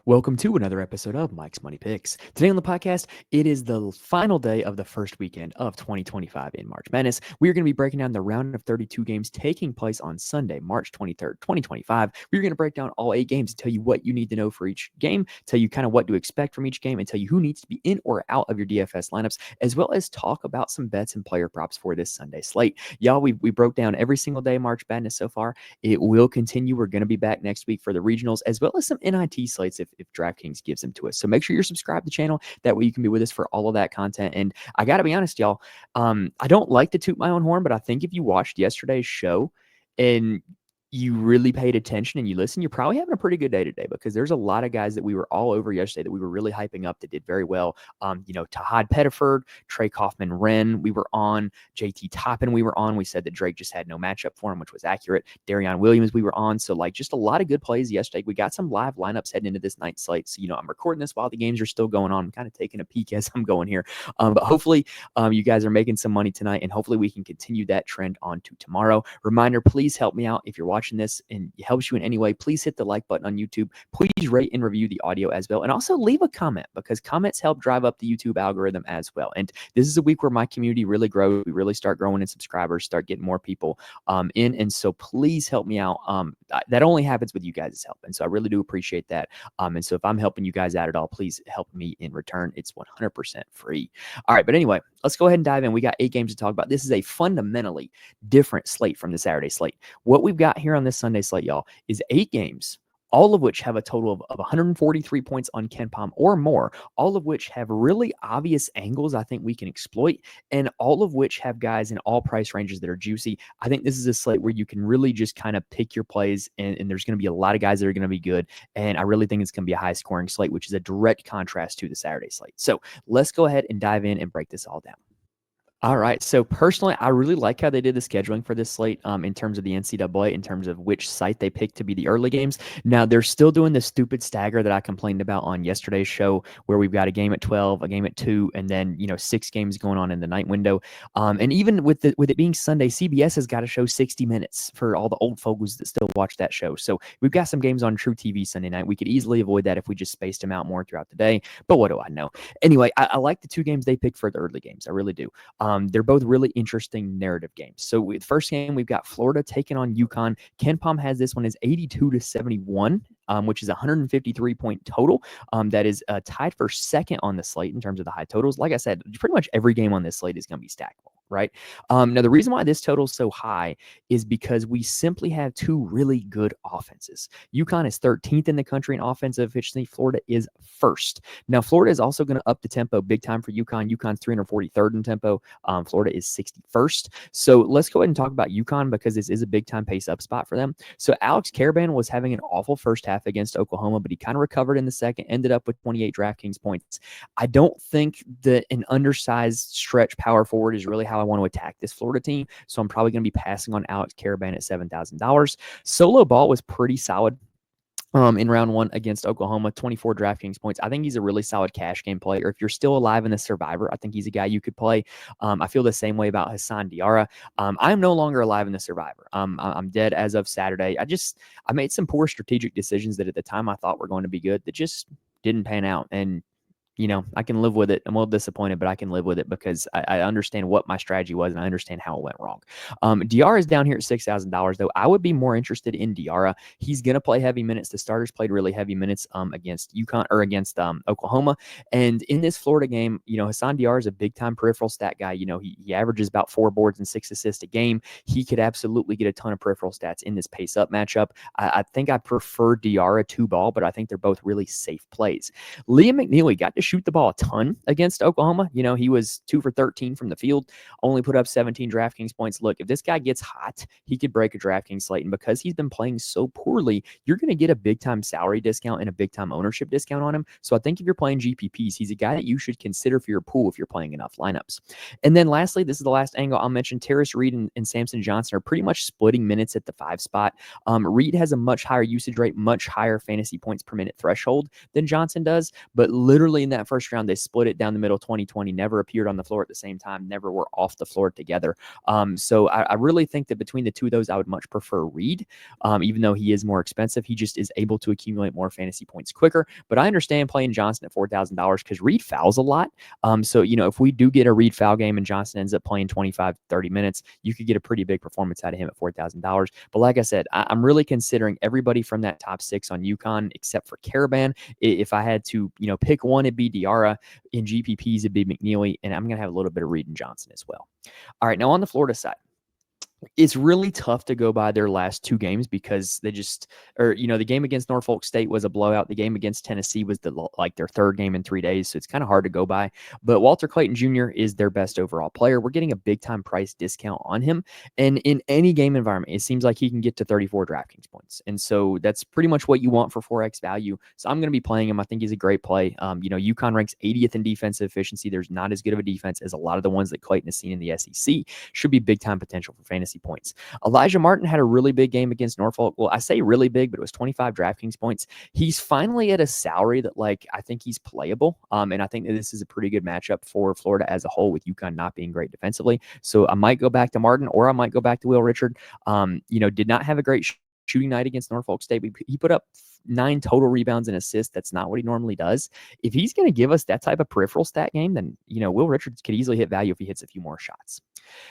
Welcome to another episode of Mike's Money Picks. Today on the podcast, it is the final day of the first weekend of 2025 in March Madness. We are going to be breaking down the round of 32 games taking place on Sunday, March 23rd, 2025. We're going to break down all 8 games, tell you what you need to know for each game, tell you kind of what to expect from each game, and tell you who needs to be in or out of your DFS lineups, as well as talk about some bets and player props for this Sunday slate. Y'all, we broke down every single day March Madness so far. It will continue. We're going to be back next week for the regionals, as well as some NIT slates if DraftKings gives them to us. So make sure you're subscribed to the channel. That way you can be with us for all of that content. And I got to be honest, y'all, I don't like to toot my own horn, but I think if you watched yesterday's show and you really paid attention and you listened, you're probably having a pretty good day today, because there's a lot of guys that we were all over yesterday that we were really hyping up that did very well. Tahad Pettiford, Trey Kaufman-Wren, we were on. JT Toppin, we were on. We said that Drake just had no matchup for him, which was accurate. Darion Williams, we were on. So just a lot of good plays yesterday. We got some live lineups heading into this night slate. So, I'm recording this while the games are still going on. I'm kind of taking a peek as I'm going here. But hopefully you guys are making some money tonight, and hopefully we can continue that trend on to tomorrow. Reminder, please help me out if you're watching this and it helps you in any way. Please hit the like button on YouTube. Please rate and review the audio as well, and also leave a comment, because comments help drive up the YouTube algorithm as well. And this is a week where my community really grows. We really start growing in subscribers, start getting more people in, and so please help me out. That only happens with you guys' help, and so I really do appreciate that. And so if I'm helping you guys out at all, please help me in return. It's 100% free. All right, but anyway, let's go ahead and dive in. We got 8 games to talk about. This is a fundamentally different slate from the Saturday slate. What we've got here on this Sunday slate, y'all, is 8 games, all of which have a total of 143 points on KenPom or more, all of which have really obvious angles I think we can exploit, and all of which have guys in all price ranges that are juicy. I think this is a slate where you can really just kind of pick your plays, and there's going to be a lot of guys that are going to be good, and I really think it's going to be a high-scoring slate, which is a direct contrast to the Saturday slate. So let's go ahead and dive in and break this all down. All right. So personally, I really like how they did the scheduling for this slate in terms of the NCAA, in terms of which site they picked to be the early games. Now, they're still doing the stupid stagger that I complained about on yesterday's show, where we've got a game at 12, a game at 2, and then, 6 games going on in the night window. And even with it being Sunday, CBS has got to show 60 minutes for all the old folks that still watch that show. So we've got some games on True TV Sunday night. We could easily avoid that if we just spaced them out more throughout the day. But what do I know? Anyway, I like the 2 games they picked for the early games. I really do. They're both really interesting narrative games. So with the first game, we've got Florida taking on UConn. KenPom has this one as 82-71, which is a 153-point total. That is tied for second on the slate in terms of the high totals. Like I said, pretty much every game on this slate is going to be stackable, right? Now, the reason why this total is so high is because we simply have 2 really good offenses. UConn is 13th in the country in offensive efficiency. Florida is first. Now, Florida is also going to up the tempo big time for UConn. UConn's 343rd in tempo. Florida is 61st. So let's go ahead and talk about UConn, because this is a big time pace up spot for them. So Alex Caravan was having an awful first half against Oklahoma, but he kind of recovered in the second, ended up with 28 DraftKings points. I don't think that an undersized stretch power forward is really how I want to attack this Florida team. So I'm probably going to be passing on Alex Caravan at $7,000. Solo Ball was pretty solid in round 1 against Oklahoma, 24 DraftKings points. I think he's a really solid cash game play. Or if you're still alive in the Survivor, I think he's a guy you could play. I feel the same way about Hassan Diarra. I'm no longer alive in the Survivor. I'm dead as of Saturday. I made some poor strategic decisions that at the time I thought were going to be good that just didn't pan out. And I can live with it. I'm a little disappointed, but I can live with it, because I understand what my strategy was and I understand how it went wrong. Diarra is down here at $6,000, though. I would be more interested in Diarra. He's going to play heavy minutes. The starters played really heavy minutes against UConn or against Oklahoma. And in this Florida game, Hassan Diarra is a big time peripheral stat guy. He averages about 4 boards and 6 assists a game. He could absolutely get a ton of peripheral stats in this pace up matchup. I think I prefer Diarra to Ball, but I think they're both really safe plays. Liam McNeely got to shoot the ball a ton against Oklahoma. He was 2 for 13 from the field, only put up 17 DraftKings points. Look, if this guy gets hot, he could break a DraftKings slate. And because he's been playing so poorly, you're going to get a big time salary discount and a big time ownership discount on him. So I think if you're playing GPPs, he's a guy that you should consider for your pool if you're playing enough lineups. And then lastly, this is the last angle I'll mention. Terrace Reed and Samson Johnson are pretty much splitting minutes at the 5 spot. Reed has a much higher usage rate, much higher fantasy points per minute threshold than Johnson does, but literally in that first round. They split it down the middle, 2020, never appeared on the floor at the same time, never were off the floor together. So I really think that between the two of those, I would much prefer Reed. Even though he is more expensive, he just is able to accumulate more fantasy points quicker. But I understand playing Johnson at $4,000 because Reed fouls a lot. So, if we do get a Reed foul game and Johnson ends up playing 25, 30 minutes, you could get a pretty big performance out of him at $4,000. But like I said, I'm really considering everybody from that top 6 on UConn except for Caravan. If I had to, pick one, it'd be Diarra. In GPPs, it'd be McNeely. And I'm going to have a little bit of Reed and Johnson as well. All right, now on the Florida side, it's really tough to go by their last 2 games because they just, the game against Norfolk State was a blowout. The game against Tennessee was their 3rd game in 3 days. So it's kind of hard to go by, but Walter Clayton Jr. is their best overall player. We're getting a big time price discount on him. And in any game environment, it seems like he can get to 34 DraftKings points. And so that's pretty much what you want for 4X value. So I'm going to be playing him. I think he's a great play. UConn ranks 80th in defensive efficiency. There's not as good of a defense as a lot of the ones that Clayton has seen in the SEC. Should be big time potential for fantasy points. Elijah Martin had a really big game against Norfolk. Well, I say really big, but it was 25 DraftKings points. He's finally at a salary that, I think he's playable. And I think that this is a pretty good matchup for Florida as a whole, with UConn not being great defensively. So I might go back to Martin, or I might go back to Will Richard. Did not have a great shooting night against Norfolk State. He put up 9 total rebounds and assists. That's not what he normally does. If he's going to give us that type of peripheral stat game, then, Will Richards could easily hit value if he hits a few more shots.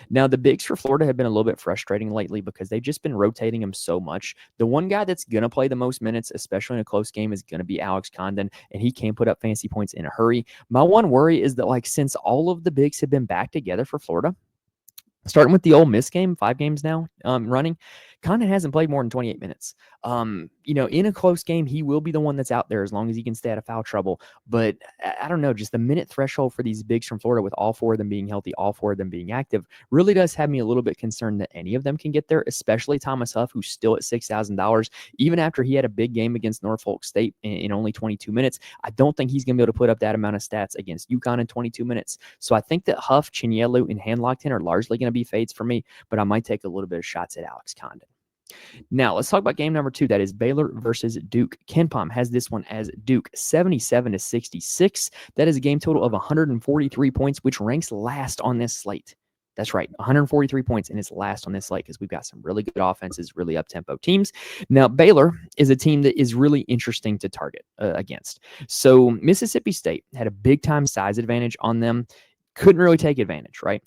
Now, the bigs for Florida have been a little bit frustrating lately because they've just been rotating them so much. The one guy that's going to play the most minutes, especially in a close game, is going to be Alex Condon, and he can put up fantasy points in a hurry. My one worry is that, since all of the bigs have been back together for Florida, starting with the Ole Miss game, 5 games now running, Condon hasn't played more than 28 minutes. In a close game, he will be the one that's out there as long as he can stay out of foul trouble. But I don't know, just the minute threshold for these bigs from Florida, with all 4 of them being healthy, all 4 of them being active, really does have me a little bit concerned that any of them can get there, especially Thomas Huff, who's still at $6,000. Even after he had a big game against Norfolk State in only 22 minutes, I don't think he's going to be able to put up that amount of stats against UConn in 22 minutes. So I think that Huff, Chinyelu, and Handlockton are largely going to be fades for me, but I might take a little bit of shots at Alex Condon. Now, let's talk about game number 2. That is Baylor versus Duke. KenPom has this one as Duke 77-66. That is a game total of 143 points, which ranks last on this slate. That's right, 143 points, and it's last on this slate because we've got some really good offenses, really up-tempo teams. Now, Baylor is a team that is really interesting to target against. So Mississippi State had a big-time size advantage on them. Couldn't really take advantage, right?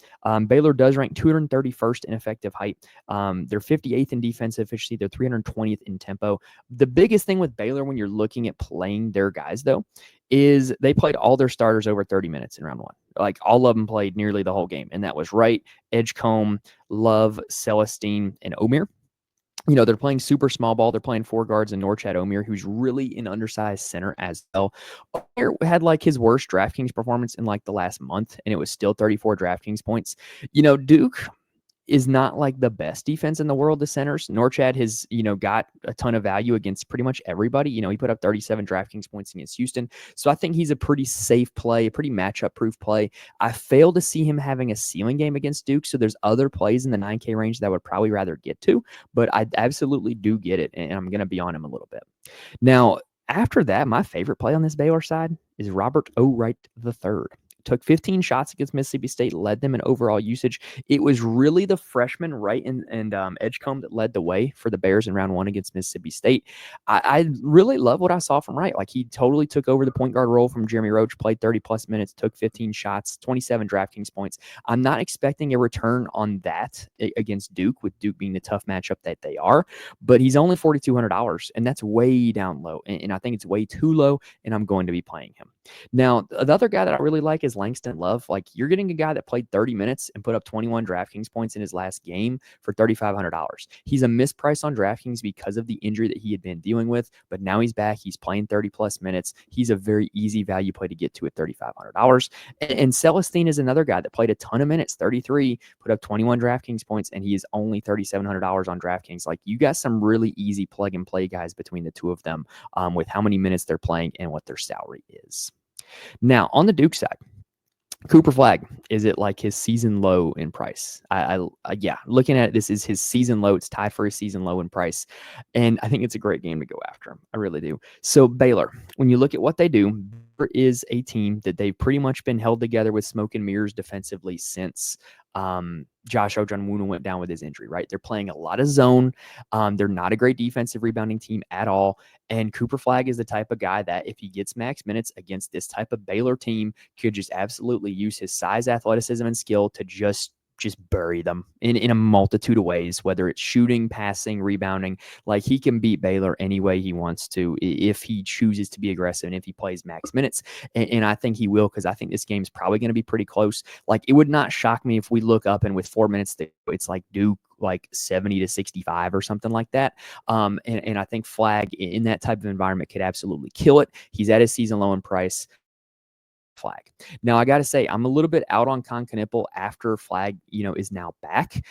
Baylor does rank 231st in effective height. They're 58th in defensive efficiency. They're 320th in tempo. The biggest thing with Baylor when you're looking at playing their guys, though, is they played all their starters over 30 minutes in round 1. All of them played nearly the whole game. And that was Wright, Edgecombe, Love, Celestine, and Omer. They're playing super small ball. They're playing 4 guards and Norchad Omer, who's really an undersized center as well. Omer had his worst DraftKings performance in the last month, and it was still 34 DraftKings points. Duke is not the best defense in the world, the centers. Norchad has, got a ton of value against pretty much everybody. He put up 37 DraftKings points against Houston. So I think he's a pretty safe play, a pretty matchup proof play. I fail to see him having a ceiling game against Duke. So there's other plays in the 9K range that I would probably rather get to, but I absolutely do get it. And I'm going to be on him a little bit. Now, after that, my favorite play on this Baylor side is Robert O. Wright III. Took 15 shots against Mississippi State, led them in overall usage. It was really the freshman Wright and Edgecombe that led the way for the Bears in round 1 against Mississippi State. I really love what I saw from Wright. He totally took over the point guard role from Jeremy Roach, played 30-plus minutes, took 15 shots, 27 DraftKings points. I'm not expecting a return on that against Duke, with Duke being the tough matchup that they are, but he's only $4,200, and that's way down low, and I think it's way too low, and I'm going to be playing him. Now, the other guy that I really like is Langston Love. You're getting a guy that played 30 minutes and put up 21 DraftKings points in his last game for $3,500. He's a misprice on DraftKings because of the injury that he had been dealing with, but now he's back. He's playing 30-plus minutes. He's a very easy value play to get to at $3,500. And Celestine is another guy that played a ton of minutes, 33, put up 21 DraftKings points, and he is only $3,700 on DraftKings. You got some really easy plug-and-play guys between the two of them with how many minutes they're playing and what their salary is. Now, on the Duke side, Cooper Flagg is at his season low in price. Yeah, looking at it, this is his season low. It's tied for his season low in price. And I think it's a great game to go after him. I really do. So Baylor, when you look at what they do, is a team that they've pretty much been held together with smoke and mirrors defensively since Josh Ojonwuna went down with his injury, right? They're playing a lot of zone. They're not a great defensive rebounding team at all. And Cooper Flagg is the type of guy that if he gets max minutes against this type of Baylor team, could just absolutely use his size, athleticism, and skill to just bury them in a multitude of ways, whether it's shooting, passing, rebounding. Like, he can beat Baylor any way he wants to if he chooses to be aggressive and if he plays max minutes. And I think he will, because I think this game's probably going to be pretty close. Like, it would not shock me if we look up and with 4 minutes to go, it's like Duke, like 70-65 or something like that. And I think Flagg in that type of environment could absolutely kill it. He's at his season low in price. Flagg. Now, I got to say, I'm a little bit out on Con Knipple after Flagg, is now back.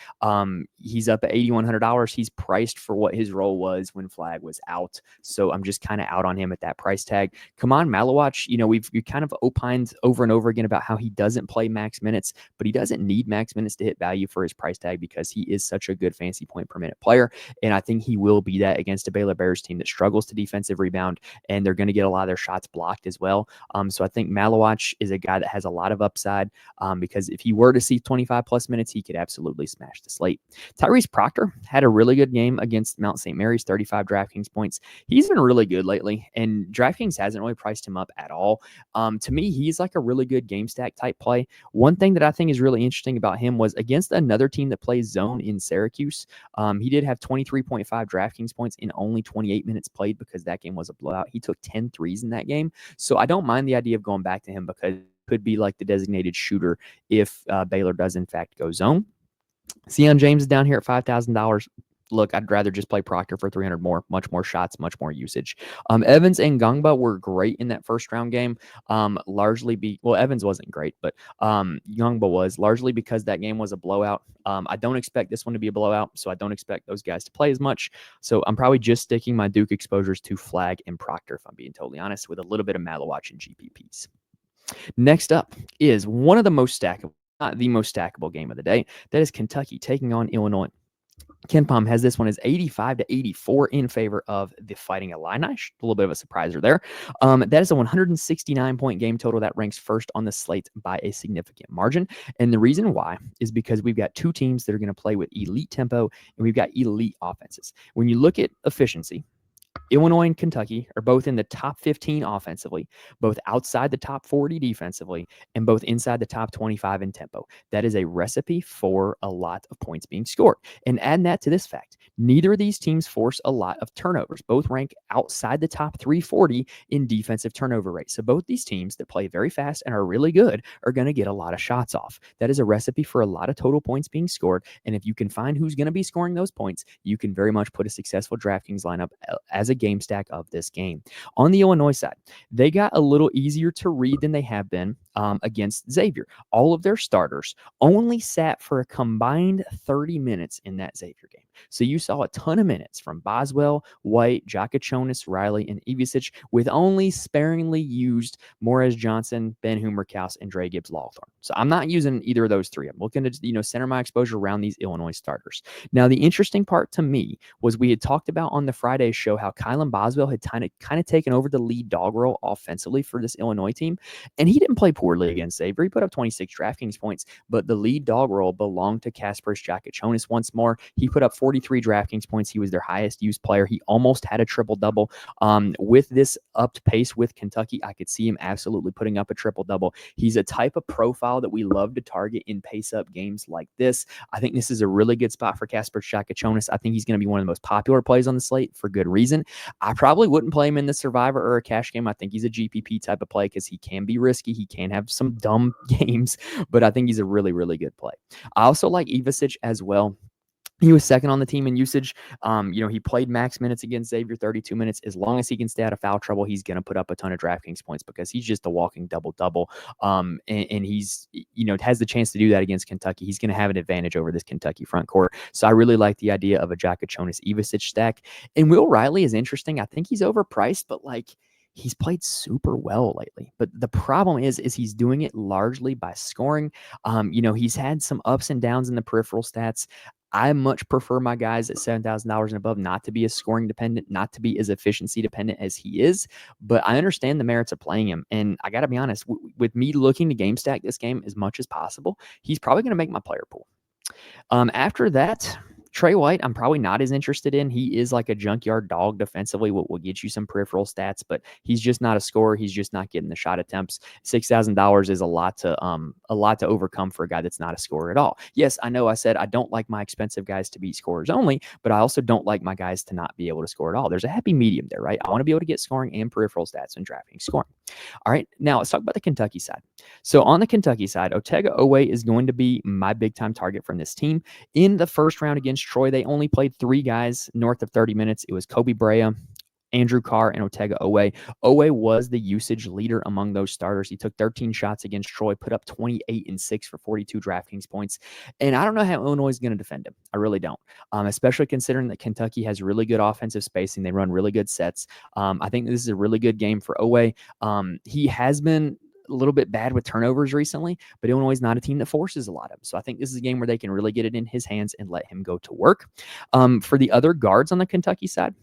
He's up at $8,100. He's priced for what his role was when Flagg was out. So I'm just kind of out on him at that price tag. Kaman Malawach, we've kind of opined over and over again about how he doesn't play max minutes, but he doesn't need max minutes to hit value for his price tag because he is such a good fantasy point per minute player. And I think he will be that against a Baylor Bears team that struggles to defensive rebound, and they're going to get a lot of their shots blocked as well. So I think Malawach is a guy that has a lot of upside because if he were to see 25 plus minutes, he could absolutely smash the slate. Tyrese Proctor had a really good game against Mount St. Mary's, 35 DraftKings points. He's been really good lately, and DraftKings hasn't really priced him up at all. To me, he's like a really good game stack type play. One thing that I think is really interesting about him was against another team that plays zone in Syracuse. He did have 23.5 DraftKings points in only 28 minutes played because that game was a blowout. He took 10 threes in that game. So I don't mind the idea of going back to him because it could be like the designated shooter if Baylor does in fact go zone. Sion James is down here at $5,000. Look, I'd rather just play Proctor for 300 more, much more shots, much more usage. Evans and Gungba were great in that first round game. Evans wasn't great, but Gungba was, largely because that game was a blowout. I don't expect this one to be a blowout, so I don't expect those guys to play as much. So I'm probably just sticking my Duke exposures to Flagg and Proctor, if I'm being totally honest, with a little bit of Malawach and GPPs. Next up is one of the most stackable, not the most stackable game of the day. That is Kentucky taking on Illinois. KenPom has this one as 85-84 in favor of the Fighting Illini. A little bit of a surpriser there. That is a 169-point game total that ranks first on the slate by a significant margin. And the reason why is because we've got two teams that are going to play with elite tempo, and we've got elite offenses. When you look at efficiency, Illinois and Kentucky are both in the top 15 offensively, both outside the top 40 defensively, and both inside the top 25 in tempo. That is a recipe for a lot of points being scored. And add that to this fact, neither of these teams force a lot of turnovers. Both rank outside the top 340 in defensive turnover rate. So both these teams that play very fast and are really good are going to get a lot of shots off. That is a recipe for a lot of total points being scored. And if you can find who's going to be scoring those points, you can very much put a successful DraftKings lineup as a game stack of this game. On the Illinois side, they got a little easier to read than they have been against Xavier. All of their starters only sat for a combined 30 minutes in that Xavier game. So you saw a ton of minutes from Boswell, White, Jakachonis, Riley, and Ivisic, with only sparingly used Morez Johnson, Ben Humerkaus, and Dre Gibbs-Lawthorne. So I'm not using either of those three. I'm looking to center my exposure around these Illinois starters. Now, the interesting part to me was we had talked about on the Friday show how Kylan Boswell had kind of taken over the lead dog role offensively for this Illinois team, and he didn't play poorly against Xavier. He put up 26 DraftKings points, but the lead dog role belonged to Kasparis Jakachonis once more. He put up 43 DraftKings points. He was their highest used player. He almost had a triple-double. With this upped pace with Kentucky, I could see him absolutely putting up a triple-double. He's a type of profile that we love to target in pace-up games like this. I think this is a really good spot for Kasparis Jakachonis. I think he's going to be one of the most popular plays on the slate for good reason. I probably wouldn't play him in the Survivor or a cash game. I think he's a GPP type of play because he can be risky. He can have some dumb games, but I think he's a really, really good play. I also like Ivisic as well. He was second on the team in usage. He played max minutes against Xavier, 32 minutes. As long as he can stay out of foul trouble, he's going to put up a ton of DraftKings points because he's just a walking double-double. And he's, has the chance to do that against Kentucky. He's going to have an advantage over this Kentucky front court. So I really like the idea of a Jakachonis Ivisic stack. And Will Riley is interesting. I think he's overpriced, but he's played super well lately, but the problem is he's doing it largely by scoring. He's had some ups and downs in the peripheral stats. I much prefer my guys at $7,000 and above not to be as scoring dependent, not to be as efficiency dependent as he is. But I understand the merits of playing him. And I got to be honest, with me looking to game stack this game as much as possible, he's probably going to make my player pool. After that, Trey White, I'm probably not as interested in. He is like a junkyard dog defensively, what will get you some peripheral stats, but he's just not a scorer. He's just not getting the shot attempts. $6,000 is a lot to overcome for a guy that's not a scorer at all. Yes, I know I said I don't like my expensive guys to be scorers only, but I also don't like my guys to not be able to score at all. There's a happy medium there, right? I want to be able to get scoring and peripheral stats and drafting scoring. All right, now let's talk about the Kentucky side. So on the Kentucky side, Otega Oweh is going to be my big time target from this team. In the first round against Troy, they only played 3 guys north of 30 minutes. It was Kobe Brea, Andrew Carr, and Otega Oweh. Oweh was the usage leader among those starters. He took 13 shots against Troy, put up 28 and 6 for 42 DraftKings points. And I don't know how Illinois is going to defend him. I really don't, especially considering that Kentucky has really good offensive spacing. They run really good sets. I think this is a really good game for Oweh. He has been a little bit bad with turnovers recently, but Illinois is not a team that forces a lot of them. So I think this is a game where they can really get it in his hands and let him go to work. For the other guards on the Kentucky side,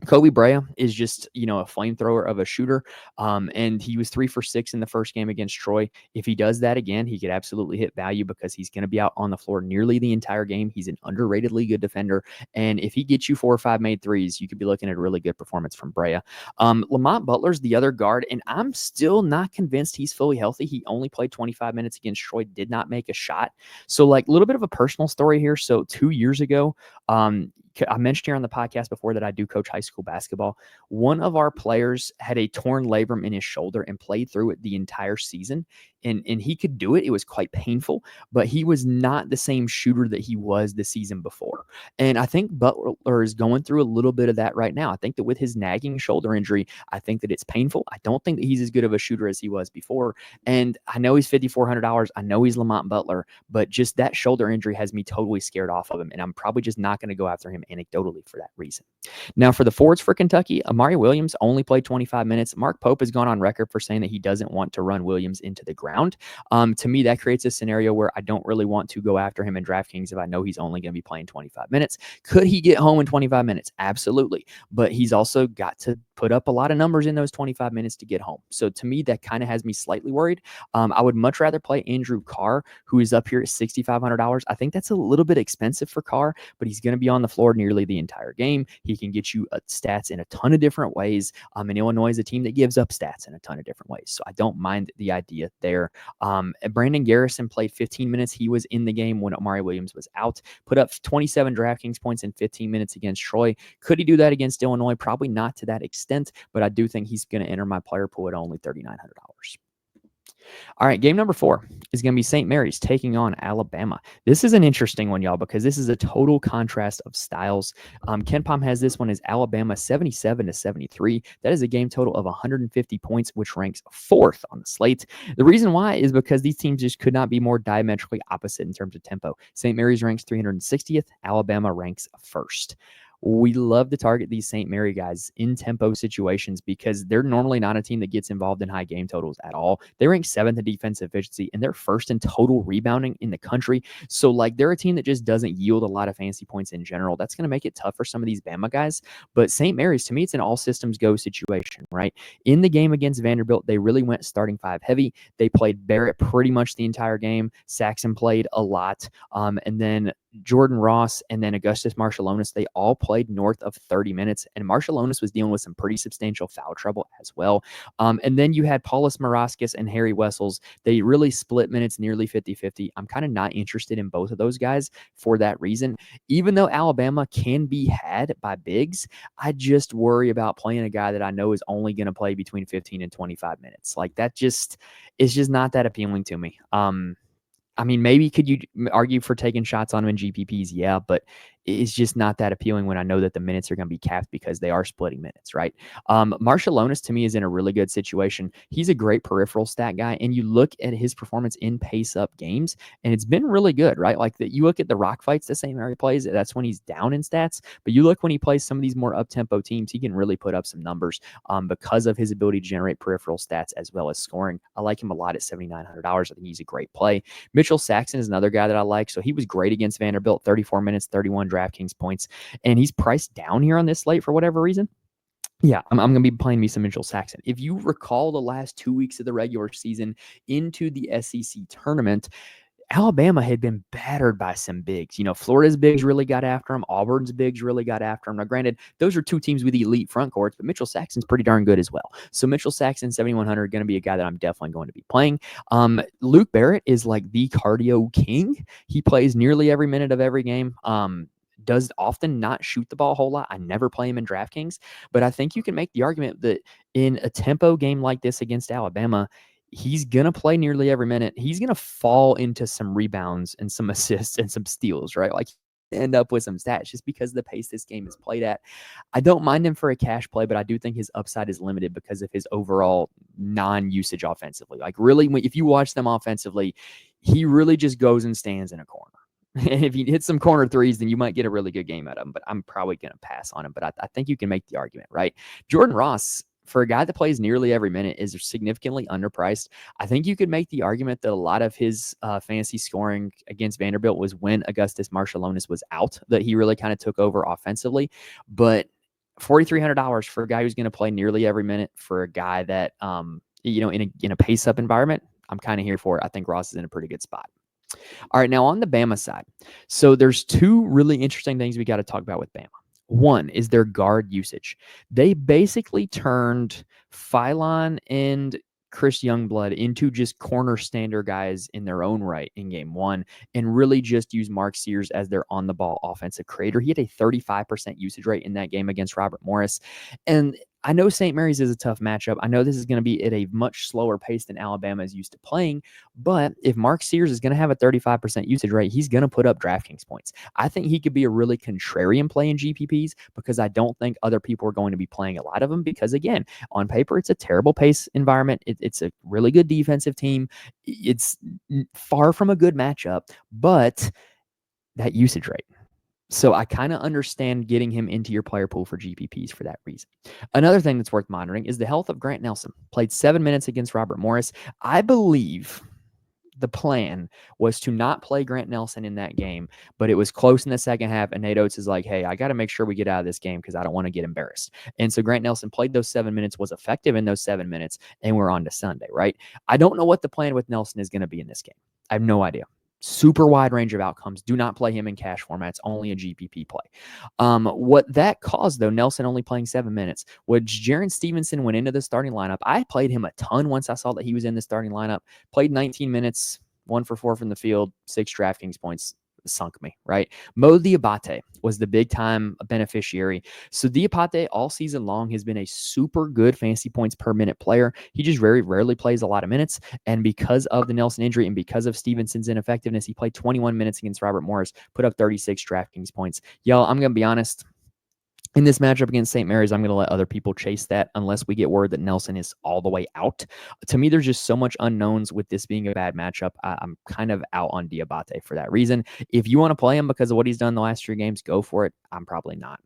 Kobe Brea is just, a flamethrower of a shooter. And he was 3 for 6 in the first game against Troy. If he does that again, he could absolutely hit value because he's going to be out on the floor nearly the entire game. He's an underratedly good defender. And if he gets you 4 or 5 made threes, you could be looking at a really good performance from Brea. Lamont Butler's the other guard, and I'm still not convinced he's fully healthy. He only played 25 minutes against Troy, did not make a shot. So like a little bit of a personal story here. So 2 years ago, I mentioned here on the podcast before that I do coach high school basketball. One of our players had a torn labrum in his shoulder and played through it the entire season. And he could do it. It was quite painful, but he was not the same shooter that he was the season before. And I think Butler is going through a little bit of that right now. I think that with his nagging shoulder injury, I think that it's painful. I don't think that he's as good of a shooter as he was before. And I know he's $5,400. I know he's Lamont Butler, but just that shoulder injury has me totally scared off of him. And I'm probably just not going to go after him anecdotally for that reason. Now, for the forwards for Kentucky, Amari Williams only played 25 minutes. Mark Pope has gone on record for saying that he doesn't want to run Williams into the ground. To me, that creates a scenario where I don't really want to go after him in DraftKings if I know he's only going to be playing 25 minutes. Could he get home in 25 minutes? Absolutely. But he's also got to put up a lot of numbers in those 25 minutes to get home. So to me, that kind of has me slightly worried. I would much rather play Andrew Carr, who is up here at $6,500. I think that's a little bit expensive for Carr, but he's going to be on the floor nearly the entire game. He can get you stats in a ton of different ways. And Illinois is a team that gives up stats in a ton of different ways. So I don't mind the idea there. Brandon Garrison played 15 minutes. He was in the game when Amari Williams was out, put up 27 DraftKings points in 15 minutes against Troy. Could he do that against Illinois? Probably not to that extent, but I do think he's going to enter my player pool at only $3,900. All right, game number 4 is going to be St. Mary's taking on Alabama. This is an interesting one, y'all, because this is a total contrast of styles. KenPom has this one as Alabama 77-73. That is a game total of 150 points, which ranks 4th on the slate. The reason why is because these teams just could not be more diametrically opposite in terms of tempo. St. Mary's ranks 360th. Alabama ranks 1st. We love to target these St. Mary guys in tempo situations because they're normally not a team that gets involved in high game totals at all. They rank 7th in defensive efficiency and they're 1st in total rebounding in the country. So like they're a team that just doesn't yield a lot of fancy points in general. That's going to make it tough for some of these Bama guys. But St. Mary's, to me, it's an all systems go situation, right? In the game against Vanderbilt, they really went starting 5 heavy. They played Barrett pretty much the entire game. Saxon played a lot. And then Jordan Ross and then Augustus Marshallonis, they all played north of 30 minutes, and Marshallonis was dealing with some pretty substantial foul trouble as well. And then you had Paulus Maraskis and Harry Wessels. They really split minutes nearly 50-50. I'm kind of not interested in both of those guys for that reason. Even though Alabama can be had by bigs, I just worry about playing a guy that I know is only going to play between 15 and 25 minutes. Like that just is just not that appealing to me. I mean, maybe could you argue for taking shots on him in GPPs? Yeah, but is just not that appealing when I know that the minutes are going to be capped because they are splitting minutes, right? Marciulionis to me is in a really good situation. He's a great peripheral stat guy, and you look at his performance in pace-up games, and it's been really good, right? Like you look at the rock fights the St. Mary plays, that's when he's down in stats, but you look when he plays some of these more up-tempo teams, he can really put up some numbers because of his ability to generate peripheral stats as well as scoring. I like him a lot at $7,900. I think he's a great play. Mitchell Saxon is another guy that I like. So he was great against Vanderbilt, 34 minutes, 31 DraftKings points, and he's priced down here on this slate for whatever reason. Yeah, I'm going to be playing me some Mitchell Saxon. If you recall the last 2 weeks of the regular season into the SEC tournament, Alabama had been battered by some bigs. Florida's bigs really got after him. Auburn's bigs really got after him. Now, granted, those are two teams with elite front courts, but Mitchell Saxon's pretty darn good as well. So Mitchell Saxon, 7,100, going to be a guy that I'm definitely going to be playing. Luke Barrett is like the cardio king. He plays nearly every minute of every game. Does often not shoot the ball a whole lot. I never play him in DraftKings, but I think you can make the argument that in a tempo game like this against Alabama, he's going to play nearly every minute. He's going to fall into some rebounds and some assists and some steals, right? Like end up with some stats just because of the pace this game is played at. I don't mind him for a cash play, but I do think his upside is limited because of his overall non-usage offensively. Like really, if you watch them offensively, he really just goes and stands in a corner. And if he hits some corner threes, then you might get a really good game out of him, but I'm probably going to pass on him. But I think you can make the argument, right? Jordan Ross, for a guy that plays nearly every minute, is significantly underpriced. I think you could make the argument that a lot of his fantasy scoring against Vanderbilt was when Augustus Marciulionis was out, that he really kind of took over offensively. But $4,300 for a guy who's going to play nearly every minute, for a guy that, in a pace-up environment, I'm kind of here for it. I think Ross is in a pretty good spot. All right, now on the Bama side. So there's two really interesting things we got to talk about with Bama. One is their guard usage. They basically turned Phylon and Chris Youngblood into just corner standard guys in their own right in game one, and really just use Mark Sears as their on-the-ball offensive creator. He had a 35% usage rate in that game against Robert Morris. And I know St. Mary's is a tough matchup. I know this is going to be at a much slower pace than Alabama is used to playing, but if Mark Sears is going to have a 35% usage rate, he's going to put up DraftKings points. I think he could be a really contrarian play in GPPs because I don't think other people are going to be playing a lot of them because, again, on paper, it's a terrible pace environment. It's a really good defensive team. It's far from a good matchup, but that usage rate. So I kind of understand getting him into your player pool for GPPs for that reason. Another thing that's worth monitoring is the health of Grant Nelson. Played 7 minutes against Robert Morris. I believe the plan was to not play Grant Nelson in that game, but it was close in the second half, and Nate Oates is like, hey, I got to make sure we get out of this game because I don't want to get embarrassed. And so Grant Nelson played those 7 minutes, was effective in those 7 minutes, and we're on to Sunday, right? I don't know what the plan with Nelson is going to be in this game. I have no idea. Super wide range of outcomes. Do not play him in cash formats, only a GPP play. What that caused, though, Nelson only playing 7 minutes, was Jaron Stevenson went into the starting lineup. I played him a ton once I saw that he was in the starting lineup. Played 19 minutes, 1 for 4 from the field, 6 DraftKings points. Sunk me, right? Mo Diabate was the big time beneficiary. So Diabate all season long has been a super good fantasy points per minute player. He just very rarely plays a lot of minutes. And because of the Nelson injury and because of Stevenson's ineffectiveness, he played 21 minutes against Robert Morris, put up 36 DraftKings points. Y'all, I'm going to be honest. In this matchup against St. Mary's, I'm going to let other people chase that unless we get word that Nelson is all the way out. To me, there's just so much unknowns with this being a bad matchup. I'm kind of out on Diabate for that reason. If you want to play him because of what he's done the last 3 games, go for it. I'm probably not.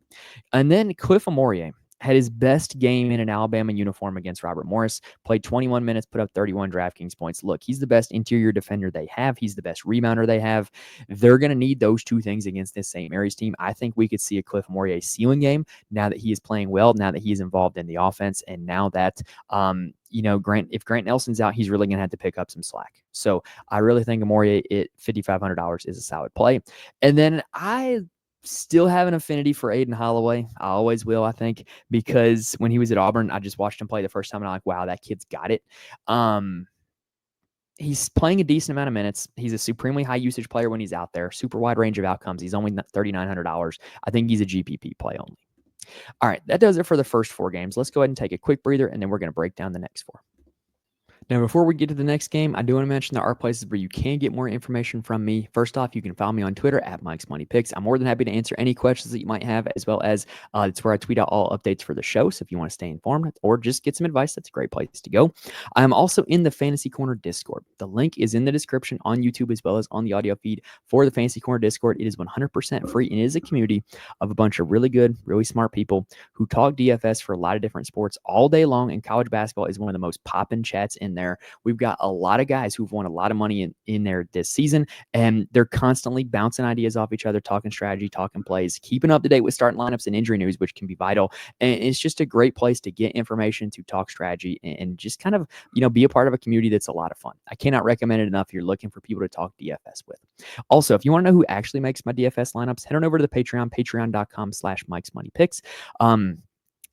And then Cliff Amorie had his best game in an Alabama uniform against Robert Morris, played 21 minutes, put up 31 DraftKings points. Look, he's the best interior defender they have. He's the best rebounder they have. They're going to need those 2 things against this St. Mary's team. I think we could see a Cliff Amorie ceiling game now that he is playing well, now that he's involved in the offense, and now that, if Grant Nelson's out, he's really going to have to pick up some slack. So I really think Amorie at $5,500 is a solid play. And then I still have an affinity for Aiden Holloway. I always will, I think, because when he was at Auburn, I just watched him play the first time, and I'm like, wow, that kid's got it. He's playing a decent amount of minutes. He's a supremely high usage player when he's out there. Super wide range of outcomes. He's only $3,900. I think he's a GPP play only. All right, that does it for the first 4 games. Let's go ahead and take a quick breather, and then we're going to break down the next 4. Now, before we get to the next game, I do want to mention there are places where you can get more information from me. First off, you can follow me on Twitter at Mike's Money Picks. I'm more than happy to answer any questions that you might have, as well as it's where I tweet out all updates for the show. So if you want to stay informed or just get some advice, that's a great place to go. I'm also in the Fantasy Corner Discord. The link is in the description on YouTube as well as on the audio feed for the Fantasy Corner Discord. It is 100% free and it is a community of a bunch of really good, really smart people who talk DFS for a lot of different sports all day long, and college basketball is one of the most poppin' chats in there. We've got a lot of guys who've won a lot of money in there this season, and they're constantly bouncing ideas off each other, talking strategy, talking plays, keeping up to date with starting lineups and injury news, which can be vital. And it's just a great place to get information, to talk strategy, and just kind of, be a part of a community that's a lot of fun. I cannot recommend it enough if you're looking for people to talk DFS with. Also, if you want to know who actually makes my DFS lineups, head on over to the Patreon, patreon.com/Mike's Money Picks.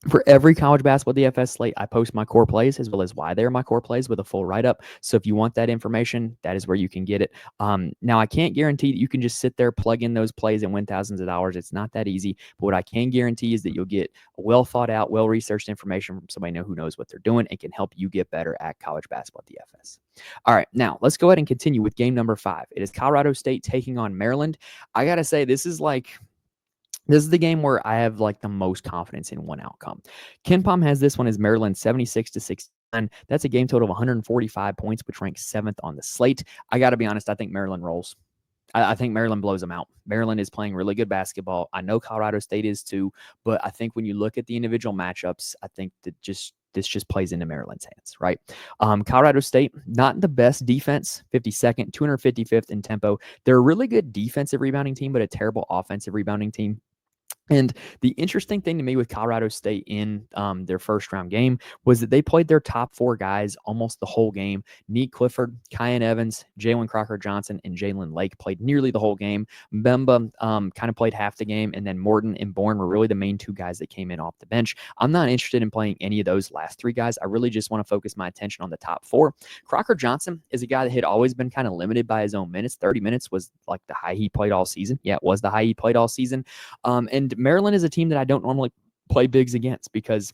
For every college basketball DFS slate, I post my core plays as well as why they're my core plays with a full write-up. So if you want that information, that is where you can get it. Now, I can't guarantee that you can just sit there, plug in those plays, and win thousands of dollars. It's not that easy. But what I can guarantee is that you'll get well-thought-out, well-researched information from somebody who knows what they're doing and can help you get better at college basketball DFS. All right, now let's go ahead and continue with game number 5. It is Colorado State taking on Maryland. I got to say, this is the game where I have the most confidence in one outcome. KenPom has this one as Maryland 76-69. That's a game total of 145 points, which ranks 7th on the slate. I got to be honest, I think Maryland rolls. I think Maryland blows them out. Maryland is playing really good basketball. I know Colorado State is too, but I think when you look at the individual matchups, I think that this just plays into Maryland's hands, right? Colorado State, not the best defense, 52nd, 255th in tempo. They're a really good defensive rebounding team, but a terrible offensive rebounding team. And the interesting thing to me with Colorado State in their first round game was that they played their top 4 guys almost the whole game. Neat Clifford, Kyan Evans, Jalen Crocker-Johnson, and Jalen Lake played nearly the whole game. Bemba kind of played half the game, and then Morton and Bourne were really the main 2 guys that came in off the bench. I'm not interested in playing any of those last 3 guys. I really just want to focus my attention on the top 4. Crocker-Johnson is a guy that had always been kind of limited by his own minutes. 30 minutes was the high he played all season. Yeah, it was the high he played all season. And Maryland is a team that I don't normally play bigs against because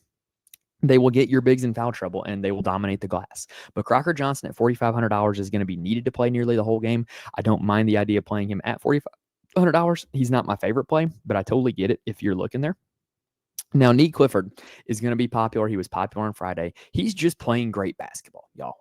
they will get your bigs in foul trouble and they will dominate the glass. But Crocker-Johnson at $4,500 is going to be needed to play nearly the whole game. I don't mind the idea of playing him at $4,500. He's not my favorite play, but I totally get it if you're looking there. Now, Neat Clifford is going to be popular. He was popular on Friday. He's just playing great basketball, y'all.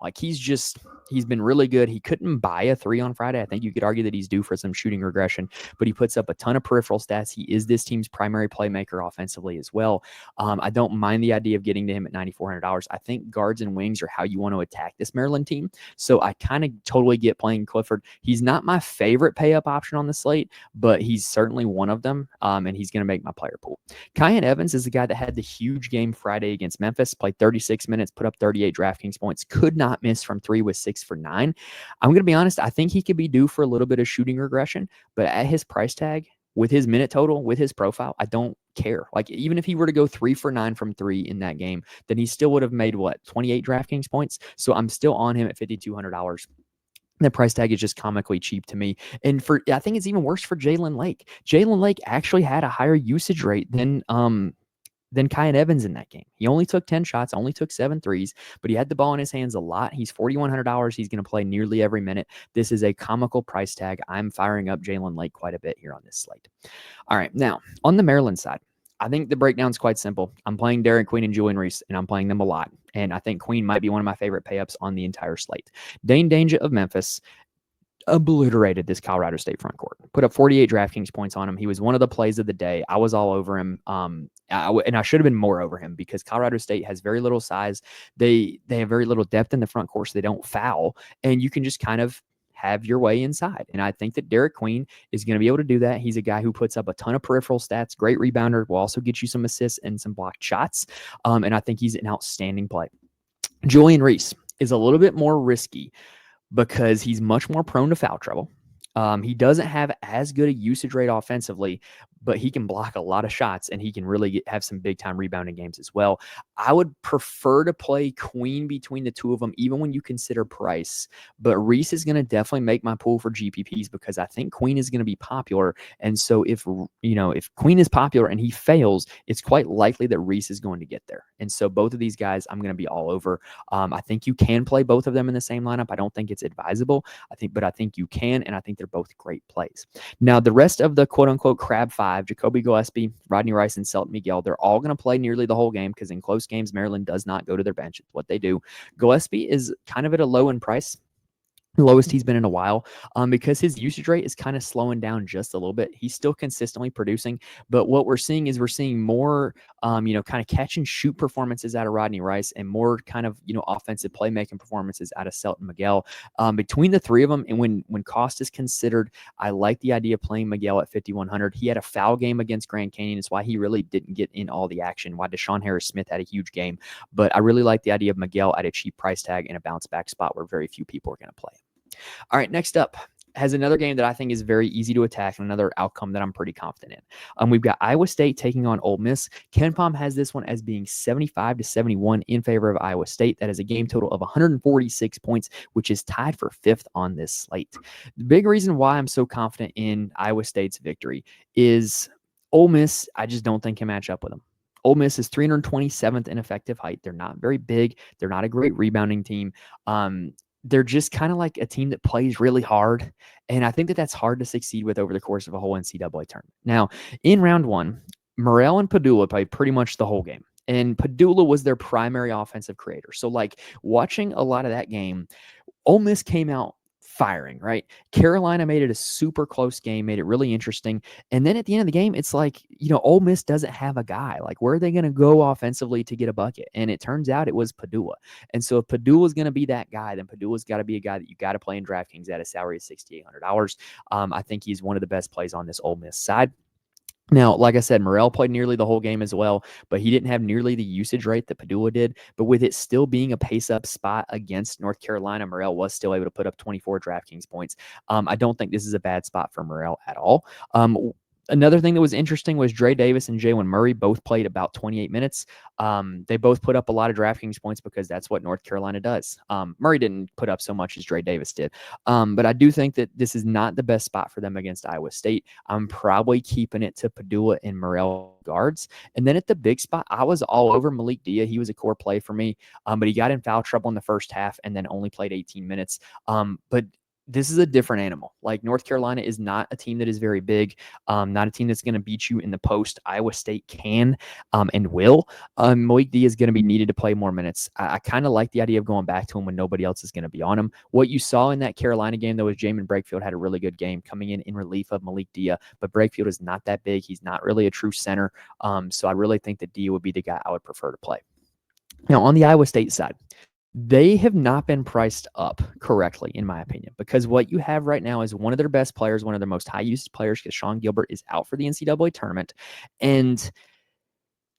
He's been really good. He couldn't buy a 3 on Friday. I think you could argue that he's due for some shooting regression, but he puts up a ton of peripheral stats. He is this team's primary playmaker offensively as well. I don't mind the idea of getting to him at $9,400. I think guards and wings are how you want to attack this Maryland team. So I kind of totally get playing Clifford. He's not my favorite pay-up option on the slate, but he's certainly one of them, and he's going to make my player pool. Kyan Evans is the guy that had the huge game Friday against Memphis, played 36 minutes, put up 38 DraftKings points, could not miss from 3 with 6 for 9. I'm going to be honest, I think he could be due for a little bit of shooting regression, but at his price tag, with his minute total, with his profile, I don't care. Even if he were to go 3 for 9 from 3 in that game, then he still would have made 28 DraftKings points. So I'm still on him at $5,200. The price tag is just comically cheap to me. And I think it's even worse for Jalen Lake. Jalen Lake actually had a higher usage rate than Kyan Evans in that game. He only took 10 shots, only took 7 threes, but he had the ball in his hands a lot. He's $4,100. He's going to play nearly every minute. This is a comical price tag. I'm firing up Jalen Lake quite a bit here on this slate. All right, now on the Maryland side, I think the breakdown is quite simple. I'm playing Derek Queen and Julian Reese, and I'm playing them a lot. And I think Queen might be one of my favorite pay-ups on the entire slate. Dane Danger of Memphis obliterated this Colorado State front court. Put up 48 DraftKings points on him. He was one of the plays of the day. I was all over him. And I should have been more over him because Colorado State has very little size. They have very little depth in the front court, so they don't foul. And you can just kind of have your way inside. And I think that Derek Queen is going to be able to do that. He's a guy who puts up a ton of peripheral stats, great rebounder, will also get you some assists and some blocked shots. And I think he's an outstanding play. Julian Reese is a little bit more risky because he's much more prone to foul trouble. He doesn't have as good a usage rate offensively, but he can block a lot of shots and he can really have some big time rebounding games as well. I would prefer to play Queen between the two of them, even when you consider price. But Reese is going to definitely make my pool for GPPs because I think Queen is going to be popular. And so if Queen is popular and he fails, it's quite likely that Reese is going to get there. And so both of these guys, I'm going to be all over. I think you can play both of them in the same lineup. I don't think it's advisable. But I think you can, and I think they're both great plays. Now, the rest of the quote-unquote crab five, Jacoby Gillespie, Rodney Rice, and Selton Miguel, they're all going to play nearly the whole game because in close games, Maryland does not go to their bench. It's what they do. Gillespie is kind of at a low in price. Lowest he's been in a while, because his usage rate is kind of slowing down just a little bit. He's still consistently producing, but what we're seeing is more, kind of catch and shoot performances out of Rodney Rice and more kind of, offensive playmaking performances out of Selton Miguel. Between the three of them, and when cost is considered, I like the idea of playing Miguel at 5,100. He had a foul game against Grand Canyon. It's why he really didn't get in all the action, why Deshaun Harris-Smith had a huge game. But I really like the idea of Miguel at a cheap price tag in a bounce back spot where very few people are going to play. All right, next up has another game that I think is very easy to attack and another outcome that I'm pretty confident in. We've got Iowa State taking on Ole Miss. KenPom has this one as being 75-71 in favor of Iowa State. That is a game total of 146 points, which is tied for fifth on this slate. The big reason why I'm so confident in Iowa State's victory is Ole Miss, I just don't think can match up with them. Ole Miss is 327th in effective height. They're not very big. They're not a great rebounding team. They're just kind of like a team that plays really hard. And I think that that's hard to succeed with over the course of a whole NCAA tournament. Now, in round one, Morrell and Padula played pretty much the whole game. And Padula was their primary offensive creator. So, watching a lot of that game, Ole Miss came out firing, right? Carolina made it a super close game, made it really interesting. And then at the end of the game, it's Ole Miss doesn't have a guy. Where are they going to go offensively to get a bucket? And it turns out it was Padula. And so if Padula is going to be that guy, then Padula's got to be a guy that you got to play in DraftKings at a salary of $6,800. I think he's one of the best plays on this Ole Miss side. Now, like I said, Morrell played nearly the whole game as well, but he didn't have nearly the usage rate that Padula did. But with it still being a pace-up spot against North Carolina, Morrell was still able to put up 24 DraftKings points. I don't think this is a bad spot for Morrell at all. Another thing that was interesting was Dre Davis and Jalen Murray both played about 28 minutes. They both put up a lot of DraftKings points because that's what North Carolina does. Murray didn't put up so much as Dre Davis did. But I do think that this is not the best spot for them against Iowa State. I'm probably keeping it to Padula and Morrell guards. And then at the big spot, I was all over Malik Dia. He was a core play for me, but he got in foul trouble in the first half and then only played 18 minutes. But this is a different animal. North Carolina is not a team that is very big, not a team that's going to beat you in the post. Iowa State can and will. Malik Dia is going to be needed to play more minutes. I kind of like the idea of going back to him when nobody else is going to be on him. What you saw in that Carolina game, though, was Jamin Brakefield had a really good game coming in relief of Malik Dia, but Brakefield is not that big. He's not really a true center. So I really think that Dia would be the guy I would prefer to play. Now, on the Iowa State side, they have not been priced up correctly, in my opinion, because what you have right now is one of their best players, one of their most high-usage players, because Sean Gilbert is out for the NCAA tournament. And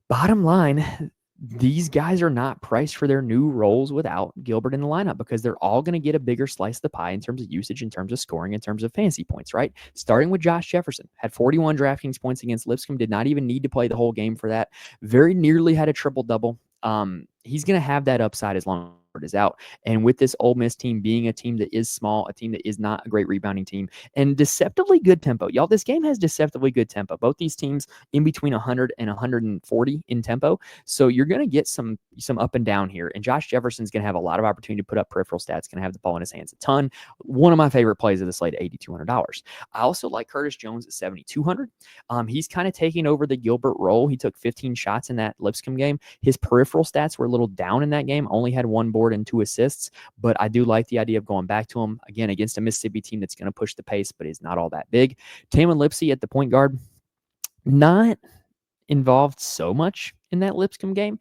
bottom line, these guys are not priced for their new roles without Gilbert in the lineup because they're all going to get a bigger slice of the pie in terms of usage, in terms of scoring, in terms of fantasy points, right? Starting with Josh Jefferson, had 41 DraftKings points against Lipscomb, did not even need to play the whole game for that. Very nearly had a triple-double. He's going to have that upside as long as Gilbert is out. And with this Ole Miss team being a team that is small, a team that is not a great rebounding team, and deceptively good tempo. Y'all, this game has deceptively good tempo. Both these teams in between 100 and 140 in tempo. So you're going to get some up and down here. And Josh Jefferson's going to have a lot of opportunity to put up peripheral stats, going to have the ball in his hands a ton. One of my favorite plays of the slate, $8,200. I also like Curtis Jones at $7,200. He's kind of taking over the Gilbert role. He took 15 shots in that Lipscomb game. His peripheral stats were a little down in that game, only had 1 board and 2 assists, but I do like the idea of going back to him again against a Mississippi team that's going to push the pace, but is not all that big. Tamin Lipsey at the point guard, not involved so much in that Lipscomb game.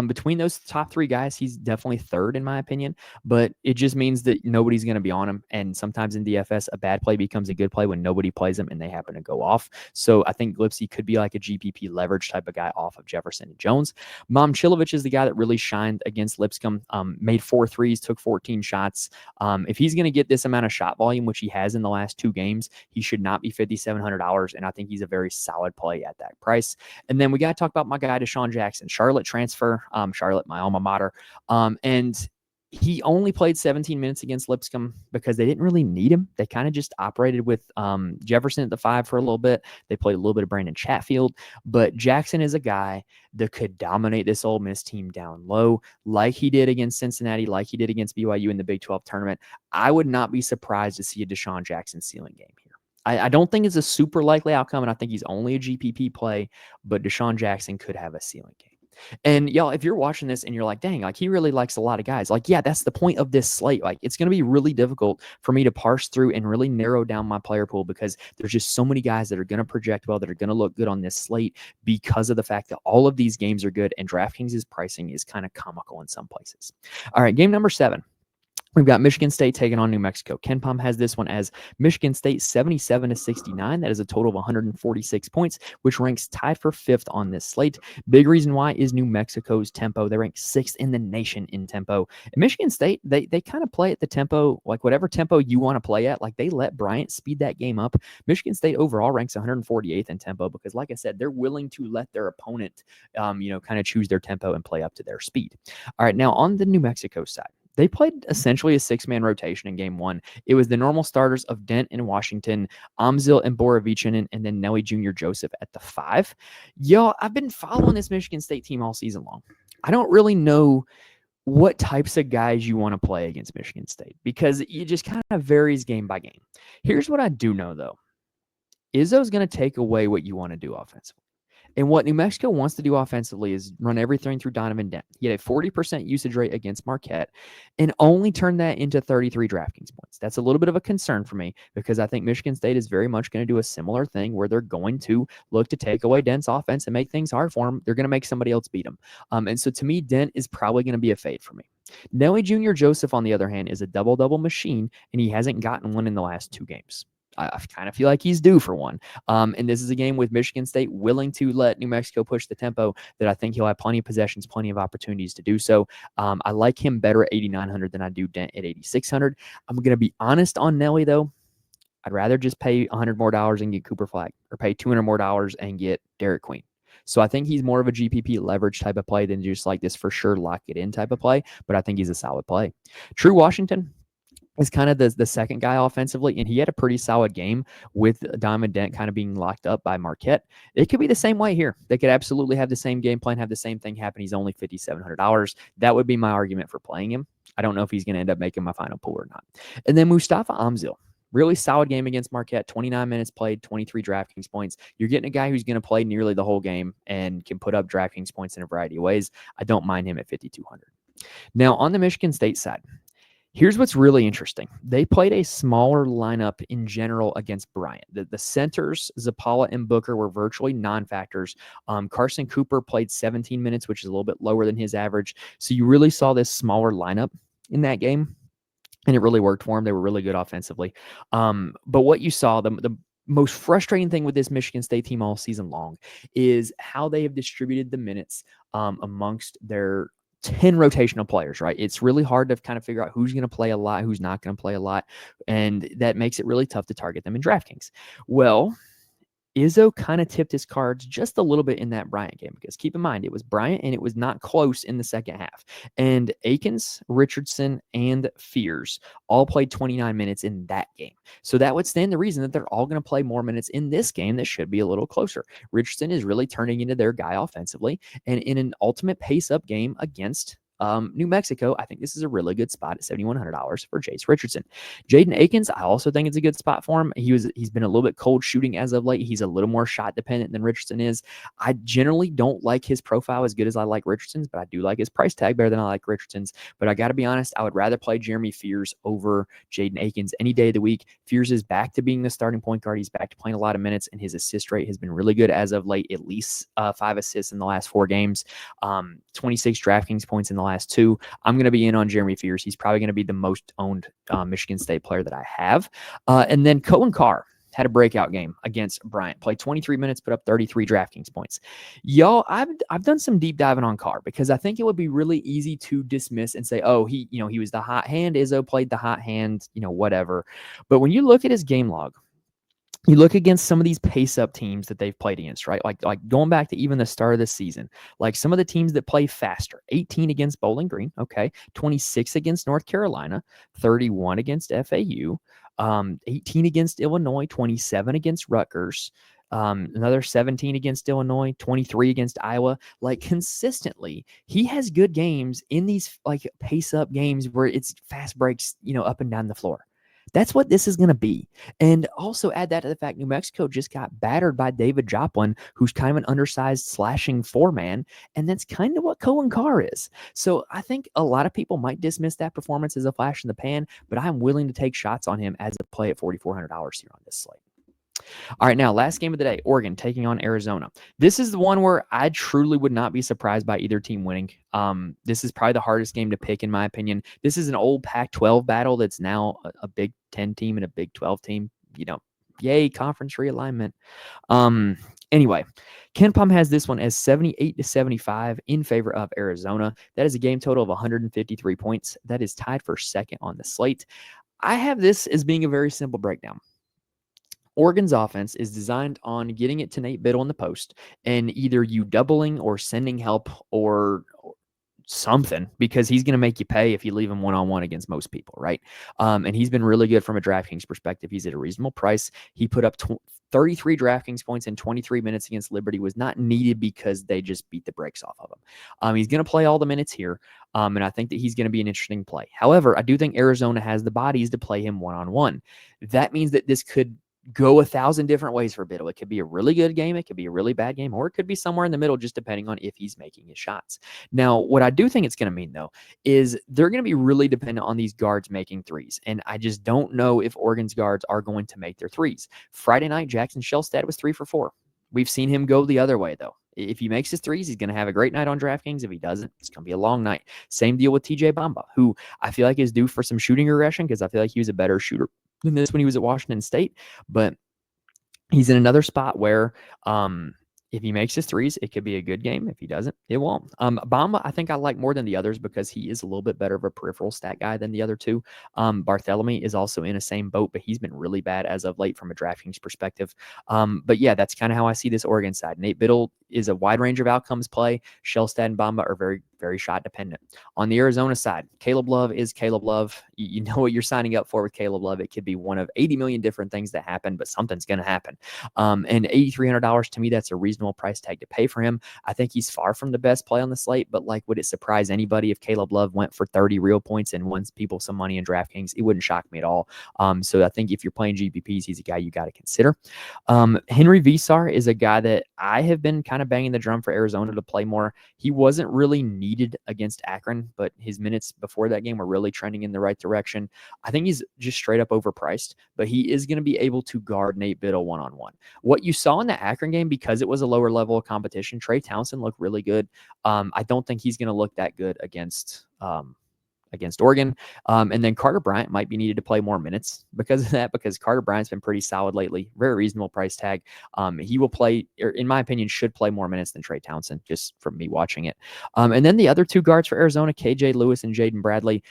between those top three guys, he's definitely third in my opinion, but it just means that nobody's going to be on him. And sometimes in DFS, a bad play becomes a good play when nobody plays him and they happen to go off. So I think Lipsy could be like a GPP leverage type of guy off of Jefferson and Jones. Momcilovic is the guy that really shined against Lipscomb, made 4 threes, took 14 shots. If he's going to get this amount of shot volume, which he has in the last 2 games, he should not be $5,700. And I think he's a very solid play at that price. And then we got to talk about my guy, Deshaun Jackson, Charlotte transfer, Charlotte, my alma mater. And he only played 17 minutes against Lipscomb because they didn't really need him. They kind of just operated with Jefferson at the 5 for a little bit. They played a little bit of Brandon Chatfield, but Jackson is a guy that could dominate this Ole Miss team down low like he did against Cincinnati, like he did against BYU in the Big 12 tournament. I would not be surprised to see a Deshaun Jackson ceiling game here. I don't think it's a super likely outcome, and I think he's only a GPP play, but Deshaun Jackson could have a ceiling game. And y'all, if you're watching this and you're like, dang, like he really likes a lot of guys, like, yeah, that's the point of this slate. Like, it's going to be really difficult for me to parse through and really narrow down my player pool because there's just so many guys that are going to project well, that are going to look good on this slate because of the fact that all of these games are good and DraftKings' pricing is kind of comical in some places. All right, game number 7. We've got Michigan State taking on New Mexico. KenPom has this one as Michigan State 77-69. That is a total of 146 points, which ranks tied for 5th on this slate. Big reason why is New Mexico's tempo. They rank 6th in the nation in tempo. And Michigan State, they kind of play at the tempo, like whatever tempo you want to play at. Like they let Bryant speed that game up. Michigan State overall ranks 148th in tempo because, like I said, they're willing to let their opponent, kind of choose their tempo and play up to their speed. All right, now on the New Mexico side, they played essentially a 6-man rotation in game 1. It was the normal starters of Dent and Washington, Amzil and Borovichinen, and then Nelly Jr. Joseph at the 5. Y'all, I've been following this Michigan State team all season long. I don't really know what types of guys you want to play against Michigan State because it just kind of varies game by game. Here's what I do know, though. Izzo's going to take away what you want to do offensively. And what New Mexico wants to do offensively is run everything through Donovan Dent. He had a 40% usage rate against Marquette and only turned that into 33 DraftKings points. That's a little bit of a concern for me because I think Michigan State is very much going to do a similar thing where they're going to look to take away Dent's offense and make things hard for him. They're going to make somebody else beat him. And so to me, Dent is probably going to be a fade for me. Nelly Jr. Joseph, on the other hand, is a double-double machine, and he hasn't gotten one in the last 2 games. I kind of feel like he's due for one. And this is a game with Michigan State willing to let New Mexico push the tempo that I think he'll have plenty of possessions, plenty of opportunities to do so. I like him better at 8,900 than I do Dent at 8,600. I'm going to be honest on Nelly, though. I'd rather just pay $100 more and get Cooper Flagg or pay $200 more and get Derek Queen. So I think he's more of a GPP leverage type of play than just like this for sure lock it in type of play, but I think he's a solid play. True Washington is kind of the second guy offensively, and he had a pretty solid game with Diamond Dent kind of being locked up by Marquette. It could be the same way here. They could absolutely have the same game plan, have the same thing happen. He's only $5,700. That would be my argument for playing him. I don't know if he's going to end up making my final pool or not. And then Mustafa Amzil. Really solid game against Marquette. 29 minutes played, 23 DraftKings points. You're getting a guy who's going to play nearly the whole game and can put up DraftKings points in a variety of ways. I don't mind him at 5,200. Now, on the Michigan State side, here's what's really interesting. They played a smaller lineup in general against Bryant. The centers, Zapala and Booker, were virtually non-factors. Carson Cooper played 17 minutes, which is a little bit lower than his average. So you really saw this smaller lineup in that game, and it really worked for them. They were really good offensively. But what you saw, the most frustrating thing with this Michigan State team all season long is how they have distributed the minutes amongst their 10 rotational players, right? It's really hard to kind of figure out who's going to play a lot, who's not going to play a lot. And that makes it really tough to target them in DraftKings. Well, Izzo kind of tipped his cards just a little bit in that Bryant game because keep in mind, it was Bryant and it was not close in the second half. And Akins, Richardson, and Fears all played 29 minutes in that game. So that would stand the reason that they're all going to play more minutes in this game that should be a little closer. Richardson is really turning into their guy offensively. And in an ultimate pace-up game against New Mexico, I think this is a really good spot at $7,100 for Jace Richardson. Jaden Akins, I also think it's a good spot for him. He's been a little bit cold shooting as of late. He's a little more shot dependent than Richardson is. I generally don't like his profile as good as I like Richardson's, but I do like his price tag better than I like Richardson's. But I got to be honest, I would rather play Jeremy Fears over Jaden Akins any day of the week. Fears is back to being the starting point guard. He's back to playing a lot of minutes, and his assist rate has been really good as of late, at least 5 assists in the last 4 games, 26 DraftKings points in the last 2. I'm going to be in on Jeremy Fears. He's probably going to be the most owned Michigan State player that I have. And then Cohen Carr had a breakout game against Bryant, played 23 minutes, put up 33 DraftKings points. Y'all, I've done some deep diving on Carr because I think it would be really easy to dismiss and say, oh, he was the hot hand. Izzo played the hot hand, whatever. But when you look at his game log, you look against some of these pace-up teams that they've played against, right? Like going back to even the start of the season, like some of the teams that play faster. 18 against Bowling Green, okay. 26 against North Carolina, 31 against FAU, 18 against Illinois, 27 against Rutgers, another 17 against Illinois, 23 against Iowa. Like consistently, he has good games in these like pace-up games where it's fast breaks, up and down the floor. That's what this is going to be. And also add that to the fact New Mexico just got battered by David Joplin, who's kind of an undersized slashing 4-man. And that's kind of what Cohen Carr is. So I think a lot of people might dismiss that performance as a flash in the pan, but I'm willing to take shots on him as a play at $4,400 here on this slate. All right, now last game of the day, Oregon taking on Arizona. This is the one where I truly would not be surprised by either team winning. This is probably the hardest game to pick, in my opinion. This is an old Pac-12 battle that's now a Big 10 team and a Big 12 team. Yay, conference realignment. Anyway, KenPom has this one as 78-75 in favor of Arizona. That is a game total of 153 points. That is tied for second on the slate. I have this as being a very simple breakdown. Oregon's offense is designed on getting it to Nate Biddle in the post and either you doubling or sending help or something, because he's going to make you pay if you leave him one-on-one against most people, right? And he's been really good from a DraftKings perspective. He's at a reasonable price. He put up 33 DraftKings points in 23 minutes against Liberty. Was not needed because they just beat the brakes off of him. He's going to play all the minutes here, and I think that he's going to be an interesting play. However, I do think Arizona has the bodies to play him one-on-one. That means that this could go 1,000 different ways for Biddle. It could be a really good game. It could be a really bad game, or it could be somewhere in the middle, just depending on if he's making his shots. Now, what I do think it's going to mean, though, is they're going to be really dependent on these guards making threes. And I just don't know if Oregon's guards are going to make their threes. Friday night, Jackson Shellstad was 3 for 4. We've seen him go the other way, though. If he makes his threes, he's going to have a great night on DraftKings. If he doesn't, it's going to be a long night. Same deal with TJ Bamba, who I feel like is due for some shooting regression because I feel like he was a better shooter than this when he was at Washington State. But he's in another spot where if he makes his threes, it could be a good game. If he doesn't, it won't. Bamba, I think I like more than the others because he is a little bit better of a peripheral stat guy than the other two. Barthélemy is also in the same boat, but he's been really bad as of late from a DraftKings perspective. But yeah, that's kind of how I see this Oregon side. Nate Biddle is a wide range of outcomes play. Shellstad and Bamba are very, very shot dependent. On the Arizona side, Caleb Love is Caleb Love. You know what you're signing up for with Caleb Love. It could be one of 80 million different things that happen, but something's going to happen. And $8,300 to me, that's a reasonable price tag to pay for him. I think he's far from the best play on the slate, but like, would it surprise anybody if Caleb Love went for 30 real points and won people some money in DraftKings? It wouldn't shock me at all. So I think if you're playing GPPs, he's a guy you got to consider. Henry Visar is a guy that I have been kind of banging the drum for Arizona to play more. He wasn't really needed against Akron, but his minutes before that game were really trending in the right direction. I think he's just straight up overpriced, but he is going to be able to guard Nate Biddle one-on-one. What you saw in the Akron game, because it was a lower level of competition, Trey Townsend looked really good. I don't think he's going to look that good against Oregon. And then Carter Bryant might be needed to play more minutes because of that, because Carter Bryant's been pretty solid lately. Very reasonable price tag. He will play, or in my opinion, should play more minutes than Trey Townsend, just from me watching it. And then the other two guards for Arizona, KJ Lewis and Jaden Bradley,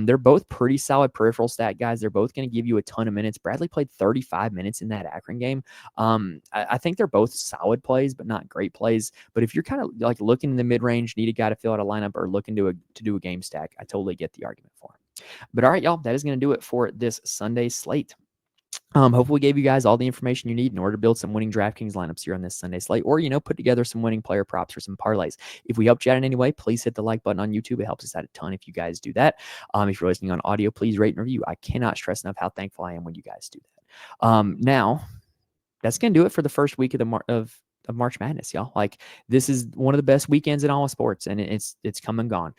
they're both pretty solid peripheral stat guys. They're both going to give you a ton of minutes. Bradley played 35 minutes in that Akron game. I think they're both solid plays, but not great plays. But if you're kind of like looking in the mid-range, need a guy to fill out a lineup, or looking to do a game stack, I totally get the argument for him. But all right, y'all, that is going to do it for this Sunday slate. Hopefully gave you guys all the information you need in order to build some winning DraftKings lineups here on this Sunday slate, or, put together some winning player props or some parlays. If we helped you out in any way, please hit the like button on YouTube. It helps us out a ton if you guys do that. If you're listening on audio, please rate and review. I cannot stress enough how thankful I am when you guys do that. Now, that's going to do it for the first week of March Madness, y'all. Like, this is one of the best weekends in all of sports, and it's come and gone,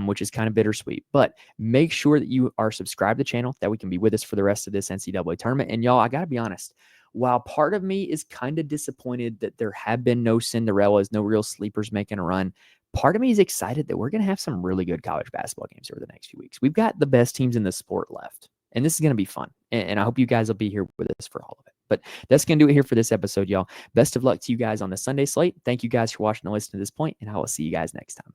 which is kind of bittersweet. But make sure that you are subscribed to the channel, that we can be with us for the rest of this NCAA tournament. And y'all, I got to be honest, while part of me is kind of disappointed that there have been no Cinderellas, no real sleepers making a run, part of me is excited that we're going to have some really good college basketball games over the next few weeks. We've got the best teams in the sport left, and this is going to be fun. And I hope you guys will be here with us for all of it. But that's going to do it here for this episode, y'all. Best of luck to you guys on the Sunday slate. Thank you guys for watching and listening to this point, and I will see you guys next time.